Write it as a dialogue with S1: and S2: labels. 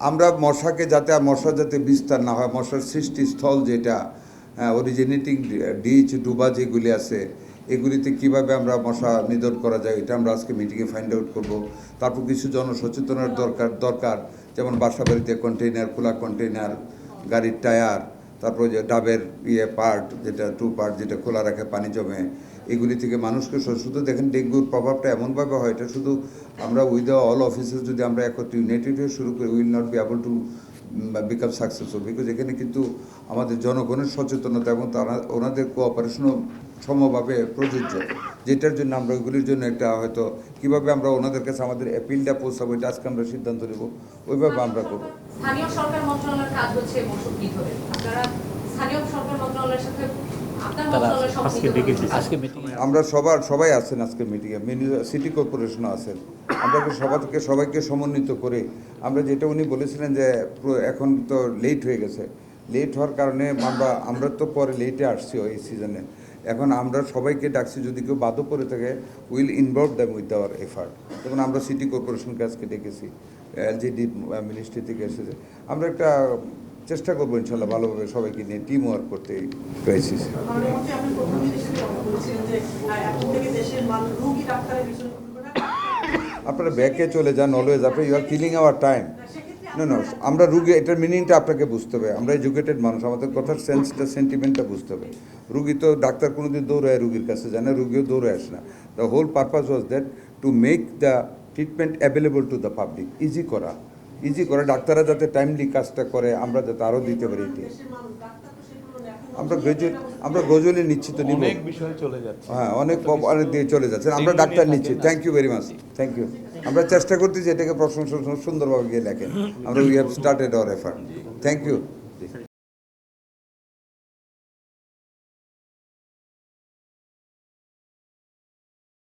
S1: আমরা মশাকে যাতে মশা যাতে বিস্তার না হয়, মশার সৃষ্টিস্থল যেটা অরিজিনেটিং ডিচ ডুবা যেগুলি আছে, এগুলিতে কিভাবে আমরা মশা নিধন করা যায় এটা আমরা আজকে মিটিংয়ে ফাইন্ড আউট করব। তারপর কিছু জনসচেতনার দরকার, যেমন বাসা বাড়িতে কন্টেইনার, খোলা কন্টেইনার, গাড়ির টায়ার, তারপর যে ডাবের পার্ট যেটা পার্ট যেটা খোলা রাখে পানি জমে, এগুলি থেকে মানুষকে শুধু দেখেন ডেঙ্গুর প্রভাবটা এমনভাবে হয়, এটা শুধু আমরা উইথ অল অফিসার যদি আমরা একত্রে ইউনাইটেড হয়ে শুরু করি, will not be able to become successful, because এখানে কিন্তু আমাদের জনগণের সচেতনতা এবং তারা ওনাদের কোঅপারেশনও সমভাবে প্রযোজ্য, যেটার জন্য আমরা ওইগুলির জন্য একটা হয়তো কীভাবে আমরা ওনাদের কাছে আমাদের অ্যাপিলটা পৌঁছাবো এটা আজকে আমরা সিদ্ধান্ত নেব, ওইভাবে আমরা করবো।
S2: স্থানীয় সরকার মন্ত্রণালয়ের কাজ হচ্ছে মশক নিধনে। আপনারা স্থানীয় সরকার মন্ত্রণালয়ের সাথে
S1: আমরা সবাই আছেন আজকে মিটিংয়ে, সিটি কর্পোরেশনও আছেন, আমরা সবাইকে সমন্বিত করে আমরা যেটা উনি বলেছিলেন যে এখন তো লেট হয়ে গেছে, লেট হওয়ার কারণে আমরা তো পরে লেটে আসছি এই সিজনে, এখন আমরা সবাইকে ডাকছি, যদি কেউ বাদও পড়ে থাকে will involve them with our effort. যেমন আমরা সিটি কর্পোরেশনকে আজকে ডেকেছি, এলজিডি মিনিস্ট্রি থেকে এসেছে, আমরা একটা চেষ্টা করবো ইনশাল্লাহ ভালোভাবে সবাইকে নিয়ে টিম ওয়ার্ক করতে এই ক্রাইসিস। আপনারা ব্যাকে চলে যান অলওয়েজ, আপনি you are killing our time. না আমরা রুগী, এটার মিনিংটা আপনাকে বুঝতে হবে, আমরা এডুকেটেড মানুষ, আমাদের কথার সেন্টিমেন্টটা বুঝতে হবে। রুগী তো ডাক্তার কোনোদিন দৌড়ায় রুগীর কাছে যায় না, রুগীও দৌড়ে আসে না। The whole purpose was that to make the treatment available to the public, easy করা, ডাক্তাররা যাতে টাইমলি কাজটা করে, আমরা যাতে আরও দিতে পারি। আমরা গ্রাজুয়ালি নিচ্ছি তো নিব,
S3: অনেক বিষয় চলে যাচ্ছে,
S1: হ্যাঁ অনেক দিয়ে চলে যাচ্ছে, আমরা ডাক্তার নিচ্ছি। Thank you very much, thank you. আমরা চেষ্টা করতেছি এটাকে প্রশংসা সুন্দরভাবে গিয়ে লেখেন, আমরা we have started our effort. Thank you.